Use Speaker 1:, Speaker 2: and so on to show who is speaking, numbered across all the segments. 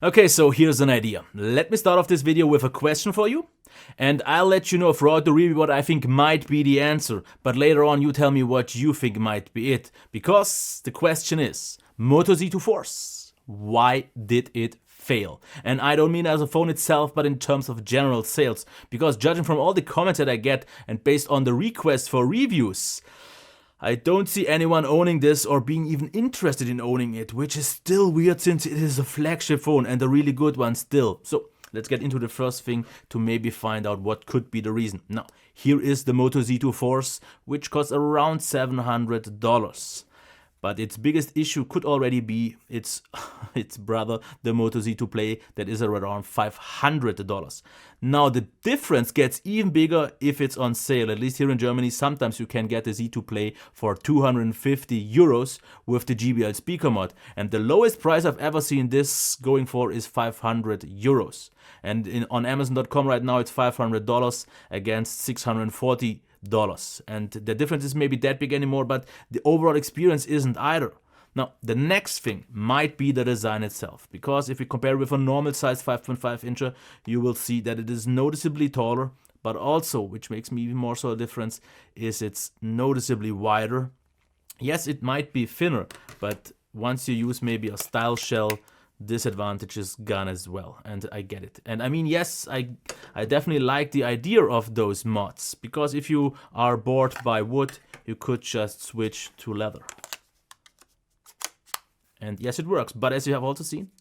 Speaker 1: Okay, so here's an idea. Let me start off this video with a question for you, and I'll let you know throughout the review what I think might be the answer, but later on you tell me what you think might be it, because the question is, Moto Z2 Force, why did it fail? And I don't mean as a phone itself, but in terms of general sales, because judging from all the comments that I get and based on the requests for reviews, I don't see anyone owning this or being even interested in owning it, which is still weird since it is a flagship phone and a really good one still. So let's get into the first thing to maybe find out what could be the reason. Now, here is the Moto Z2 Force, which costs around $700. But its biggest issue could already be its brother, the Moto Z2 Play, that is around $500. Now the difference gets even bigger if it's on sale. At least here in Germany, sometimes you can get the Z2 Play for 250 euros with the JBL speaker mod. And the lowest price I've ever seen this going for is 500 euros. And on Amazon.com right now it's $500 against $640. And the difference is maybe that big anymore, but the overall experience isn't either. Now, the next thing might be the design itself, because if you compare it with a normal size 5.5 incher, you will see that it is noticeably taller, but also, which makes me even more so a difference, is it's noticeably wider. Yes, it might be thinner, but once you use maybe a style shell, disadvantage is gone as well, and I get it. And I mean, yes, I definitely like the idea of those mods, because if you are bored by wood, you could just switch to leather. And yes, it works, but as you have also seen,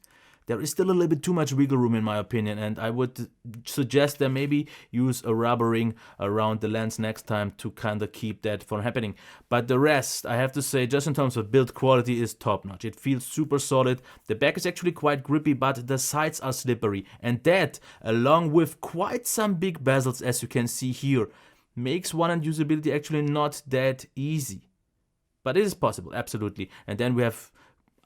Speaker 1: there is still a little bit too much wiggle room in my opinion, and I would suggest that maybe use a rubber ring around the lens next time to kind of keep that from happening. But the rest, I have to say, just in terms of build quality, is top notch. It feels super solid. The back is actually quite grippy, but the sides are slippery. And that, along with quite some big bezels, as you can see here, makes one-hand usability actually not that easy. But it is possible, absolutely. And then we have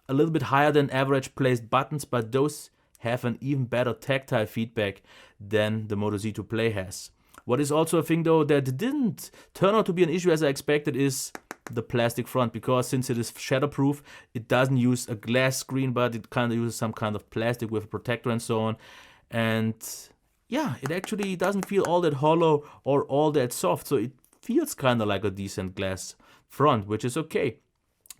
Speaker 1: a little bit higher than average placed buttons, but those have an even better tactile feedback than the Moto Z2 Play has. What is also a thing though that didn't turn out to be an issue as I expected is the plastic front, because since it is shatterproof, it doesn't use a glass screen, but it kind of uses some kind of plastic with a protector and so on. And yeah, it actually doesn't feel all that hollow or all that soft, so it feels kind of like a decent glass front, which is okay.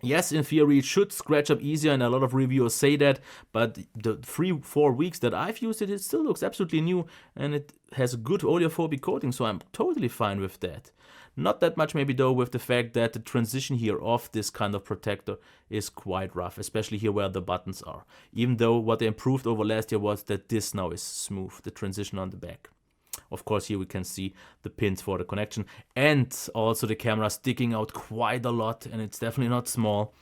Speaker 1: Yes, in theory it should scratch up easier, and a lot of reviewers say that, but the 3-4 weeks that I've used it, it still looks absolutely new, and it has a good oleophobic coating, so I'm totally fine with that. Not that much maybe though with the fact that the transition here of this kind of protector is quite rough, especially here where the buttons are. Even though what they improved over last year was that this now is smooth, the transition on the back. Of course, here we can see the pins for the connection, and also the camera sticking out quite a lot, and it's definitely not small.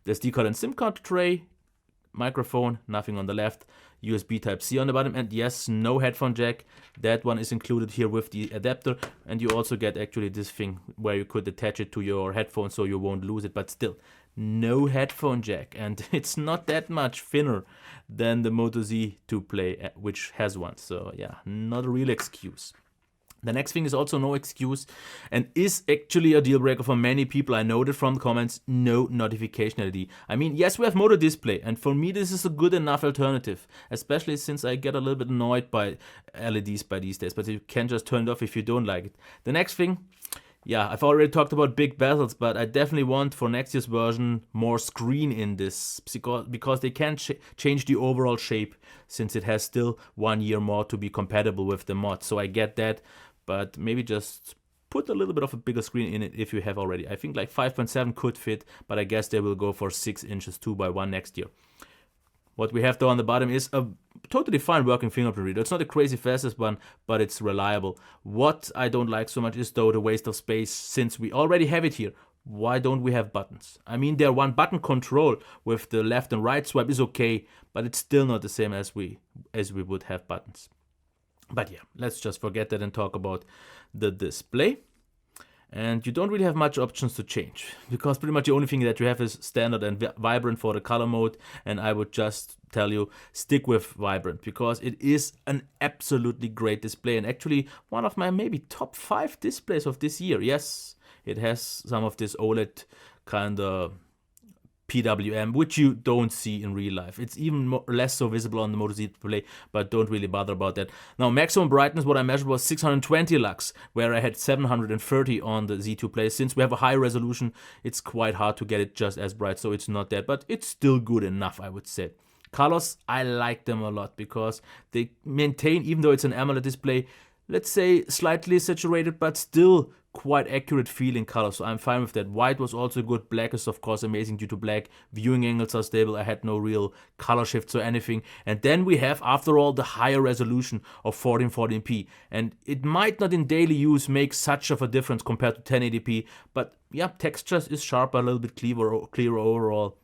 Speaker 1: The SD card and SIM card tray, microphone, nothing on the left, USB Type-C on the bottom, and yes, no headphone jack. That one is included here with the adapter, and you also get actually this thing where you could attach it to your headphone so you won't lose it, but still, no headphone jack, and it's not that much thinner than the Moto Z2 Play, which has one, so yeah, not a real excuse. The next thing is also no excuse, and is actually a deal breaker for many people. I noted from the comments, no notification LED. I mean, yes, we have Moto Display, and for me this is a good enough alternative, especially since I get a little bit annoyed by LEDs by these days, but you can just turn it off if you don't like it. The next thing, yeah, I've already talked about big bezels, but I definitely want for next year's version more screen in this, because they can change the overall shape, since it has still 1 year more to be compatible with the mod. So I get that, but maybe just put a little bit of a bigger screen in it if you have already. I think like 5.7 could fit, but I guess they will go for 6 inches 2x1 next year. What we have though on the bottom is a totally fine working fingerprint reader. It's not the crazy fastest one, but it's reliable. What I don't like so much is though the waste of space, since we already have it here. Why don't we have buttons? I mean, their one button control with the left and right swipe is okay, but it's still not the same as we would have buttons. But yeah, let's just forget that and talk about the display. And you don't really have much options to change, because pretty much the only thing that you have is standard and vibrant for the color mode, and I would just tell you, stick with vibrant, because it is an absolutely great display, and actually one of my maybe top 5 displays of this year. Yes, it has some of this OLED kind of PWM, which you don't see in real life. It's even less so visible on the Moto Z2 Play, but don't really bother about that. Now, maximum brightness, what I measured was 620 lux, where I had 730 on the Z2 Play. Since we have a high resolution, it's quite hard to get it just as bright, so it's not that, but it's still good enough, I would say. Colors, I like them a lot because they maintain, even though it's an AMOLED display, let's say slightly saturated, but still quite accurate feeling color, so I'm fine with that. White was also good. Black is of course amazing due to black. Viewing angles are stable. I had no real color shifts or anything. And then we have, after all, the higher resolution of 1440p. And it might not in daily use make such of a difference compared to 1080p, but yeah, textures is sharper, a little bit clearer overall.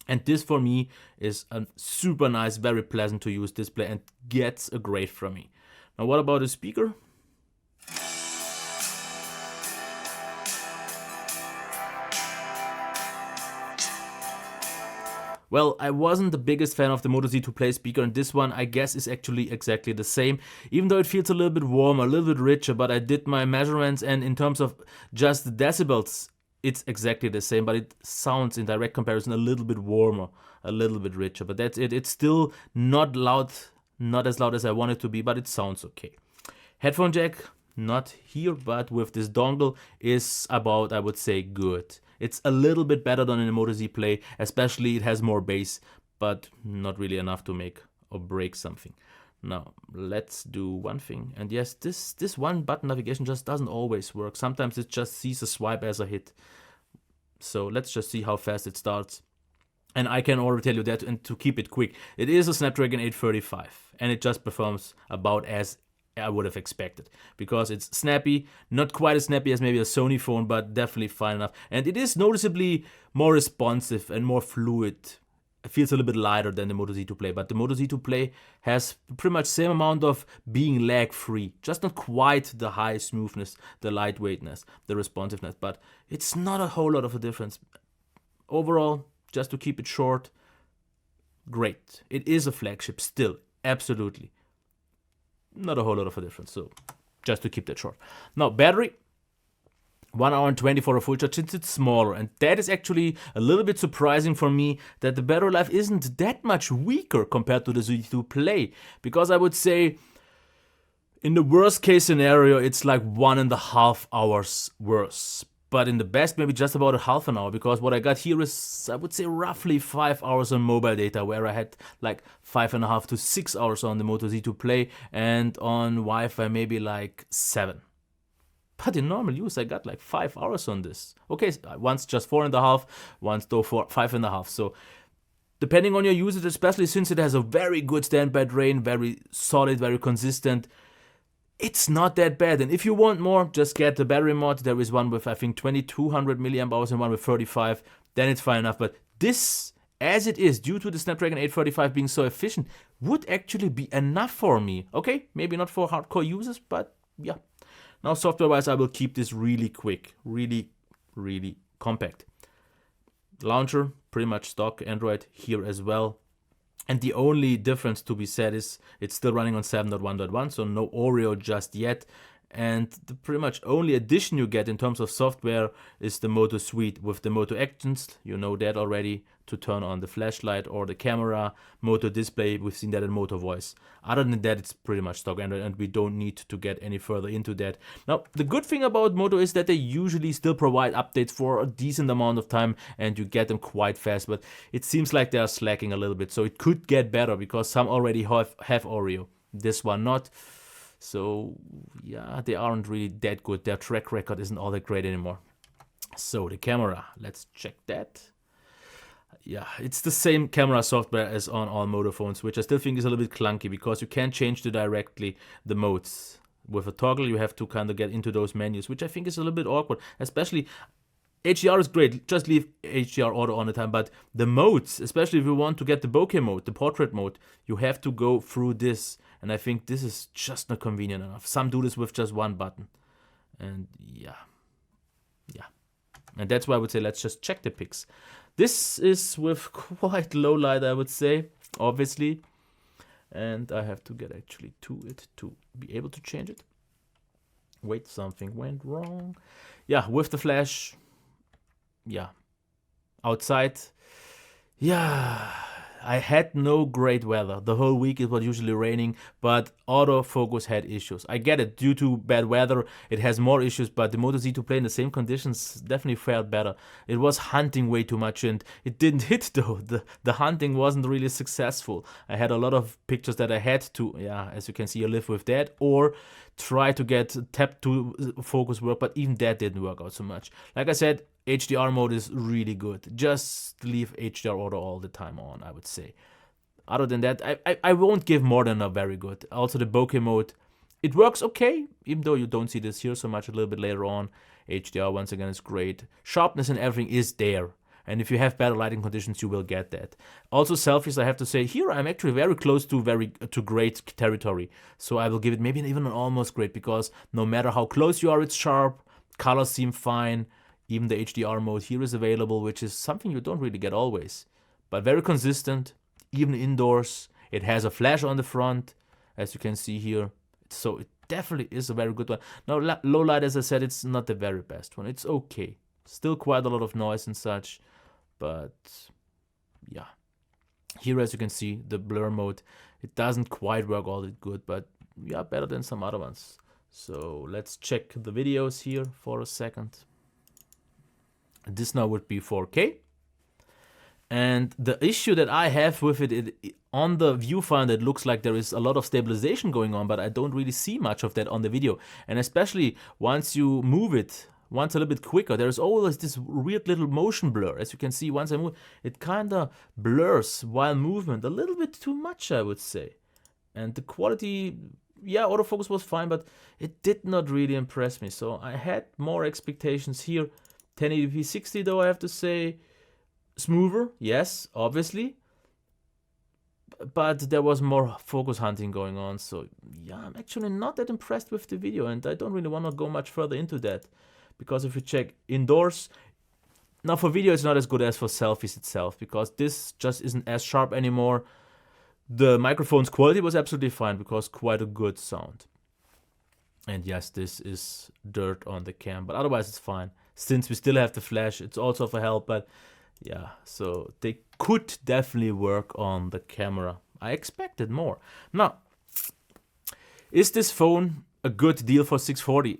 Speaker 1: And this for me is a super nice, very pleasant to use display and gets a grade from me. Now what about the speaker? Well, I wasn't the biggest fan of the Moto Z2 Play speaker, and this one I guess is actually exactly the same, even though it feels a little bit warmer, a little bit richer, but I did my measurements and in terms of just the decibels, it's exactly the same, but it sounds in direct comparison a little bit warmer, a little bit richer, but that's it. It's still not loud, not as loud as I want it to be, but it sounds okay. Headphone jack, not here, but with this dongle is about, I would say, good. It's a little bit better than in the Moto Z Play, especially it has more bass, but not really enough to make or break something. Now, let's do one thing. And yes, this one button navigation just doesn't always work. Sometimes it just sees a swipe as a hit. So let's just see how fast it starts. And I can already tell you that, and to keep it quick, it is a Snapdragon 835, and it just performs about as I would have expected, because it's snappy, not quite as snappy as maybe a Sony phone, but definitely fine enough. And it is noticeably more responsive and more fluid. It feels a little bit lighter than the Moto Z2 Play, but the Moto Z2 Play has pretty much the same amount of being lag-free, just not quite the high smoothness, the lightweightness, the responsiveness, but it's not a whole lot of a difference. Overall, just to keep it short, great. It is a flagship still, absolutely. Not a whole lot of a difference, so just to keep that short. Now, battery, 1 hour and 20 for a full charge, since it's smaller, and that is actually a little bit surprising for me, that the battery life isn't that much weaker compared to the Z2 Play, because I would say in the worst case scenario it's like 1.5 hours worse, but in the best maybe just about a half an hour, because what I got here is, I would say, roughly 5 hours on mobile data, where I had like 5.5 to 6 hours on the Moto Z2 Play, and on Wi-Fi maybe like 7. But in normal use I got like 5 hours on this. Okay, once just 4.5, once though 5.5. So depending on your usage, especially since it has a very good standby drain, very solid, very consistent, it's not that bad. And if you want more, just get the battery mod. There is one with, I think, 2200 milliamp hours and one with 35. Then it's fine enough. But this, as it is, due to the Snapdragon 835 being so efficient, would actually be enough for me. Okay, maybe not for hardcore users, but yeah. Now, software-wise, I will keep this really quick, really, really compact. Launcher, pretty much stock Android here as well. And the only difference to be said is it's still running on 7.1.1, so no Oreo just yet. And the pretty much only addition you get in terms of software is the Moto Suite with the Moto Actions. You know that already, to turn on the flashlight or the camera. Moto Display, we've seen that in Moto Voice. Other than that, it's pretty much stock Android, and we don't need to get any further into that. Now, the good thing about Moto is that they usually still provide updates for a decent amount of time, and you get them quite fast, but it seems like they are slacking a little bit, so it could get better, because some already have Oreo, this one not. So yeah, they aren't really that good. Their track record isn't all that great anymore. So the camera, let's check that. Yeah, it's the same camera software as on all Moto phones, which I still think is a little bit clunky, because you can't change directly the modes. With a toggle, you have to kind of get into those menus, which I think is a little bit awkward. Especially, HDR is great, just leave HDR auto on the time, but the modes, especially if you want to get the bokeh mode, the portrait mode, you have to go through this. And I think this is just not convenient enough. Some do this with just one button. And yeah. And that's why I would say let's just check the pics. This is with quite low light, I would say, obviously. And I have to get actually to it to be able to change it. Wait, something went wrong. Yeah, with the flash. Yeah. Outside. Yeah, I had no great weather. The whole week it was usually raining, but autofocus had issues. I get it, due to bad weather, it has more issues, but the Moto Z2 Play in the same conditions definitely fared better. It was hunting way too much and it didn't hit though. The hunting wasn't really successful. I had a lot of pictures that I had to, yeah, as you can see, I live with that, or try to get tap to focus work, but even that didn't work out so much. Like I said, HDR mode is really good. Just leave HDR auto all the time on, I would say. Other than that, I won't give more than a very good. Also the bokeh mode, it works okay, even though you don't see this here so much a little bit later on. HDR once again is great. Sharpness and everything is there. And if you have better lighting conditions, you will get that. Also selfies, I have to say, here I'm actually very close to great territory. So I will give it maybe even an almost great, because no matter how close you are, it's sharp. Colors seem fine. Even the HDR mode here is available, which is something you don't really get always. But very consistent, even indoors. It has a flash on the front, as you can see here. So it definitely is a very good one. Now, low light, as I said, it's not the very best one. It's okay. Still quite a lot of noise and such. But yeah. Here, as you can see, the blur mode, it doesn't quite work all that good, but yeah, better than some other ones. So let's check the videos here for a second. This now would be 4K. And the issue that I have with it on the viewfinder, it looks like there is a lot of stabilization going on, but I don't really see much of that on the video. And especially once you move it, once a little bit quicker, there's always this weird little motion blur. As you can see, once I move, it kind of blurs while movement a little bit too much, I would say. And the quality, yeah, autofocus was fine, but it did not really impress me. So I had more expectations here. 1080p 60 though, I have to say, smoother, yes, obviously, but there was more focus hunting going on. So yeah, I'm actually not that impressed with the video, and I don't really want to go much further into that, because if you check indoors, now for video it's not as good as for selfies itself, because this just isn't as sharp anymore. The microphone's quality was absolutely fine, because quite a good sound. And yes, this is dirt on the cam, but otherwise it's fine. Since we still have the flash, it's also for help, but yeah, so they could definitely work on the camera. I expected more. Now, is this phone a good deal for $640?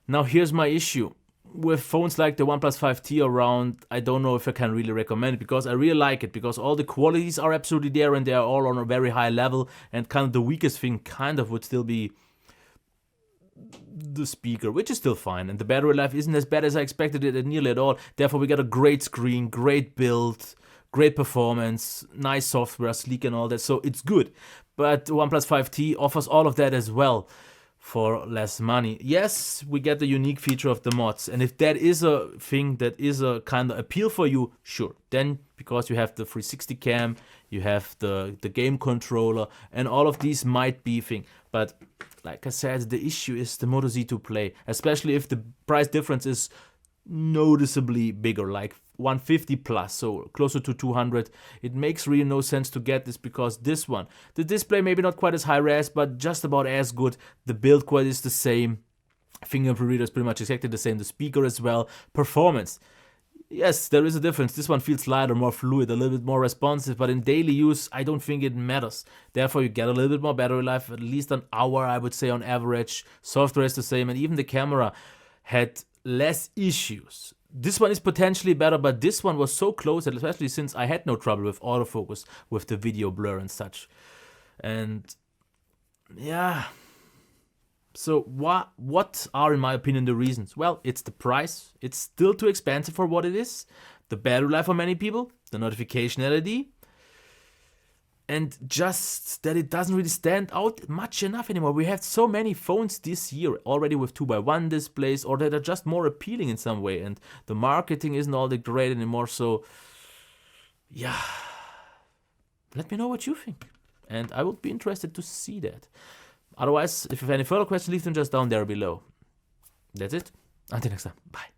Speaker 1: Now, here's my issue. With phones like the OnePlus 5T around, I don't know if I can really recommend it, because I really like it, because all the qualities are absolutely there and they are all on a very high level, and kind of the weakest thing kind of would still be the speaker, which is still fine, and the battery life isn't as bad as I expected it nearly at all. Therefore, we got a great screen, great build, great performance, nice software, sleek and all that, so it's good. But OnePlus 5T offers all of that as well for less money. Yes, we get the unique feature of the mods, and if that is a thing that is a kind of appeal for you, sure. Then, because you have the 360 cam, you have the game controller, and all of these might be thing. But like I said, the issue is the Moto Z2 Play, especially if the price difference is noticeably bigger, like 150 plus, so closer to 200. It makes really no sense to get this, because this one, the display maybe not quite as high res, but just about as good. The build quality is the same, fingerprint reader is pretty much exactly the same, the speaker as well. Performance, yes, there is a difference. This one feels lighter, more fluid, a little bit more responsive, but in daily use, I don't think it matters. Therefore, you get a little bit more battery life, at least an hour, I would say, on average. Software is the same, and even the camera had less issues. This one is potentially better, but this one was so close, that especially since I had no trouble with autofocus, with the video blur and such. And yeah, so what are, in my opinion, the reasons? Well, it's the price. It's still too expensive for what it is. The battery life for many people, the notification LED, and just that it doesn't really stand out much enough anymore. We have so many phones this year already with 2x1 displays, or that are just more appealing in some way, and the marketing isn't all that great anymore. So yeah, let me know what you think, and I would be interested to see that. Otherwise, if you have any further questions, leave them just down there below. That's it. Until next time. Bye.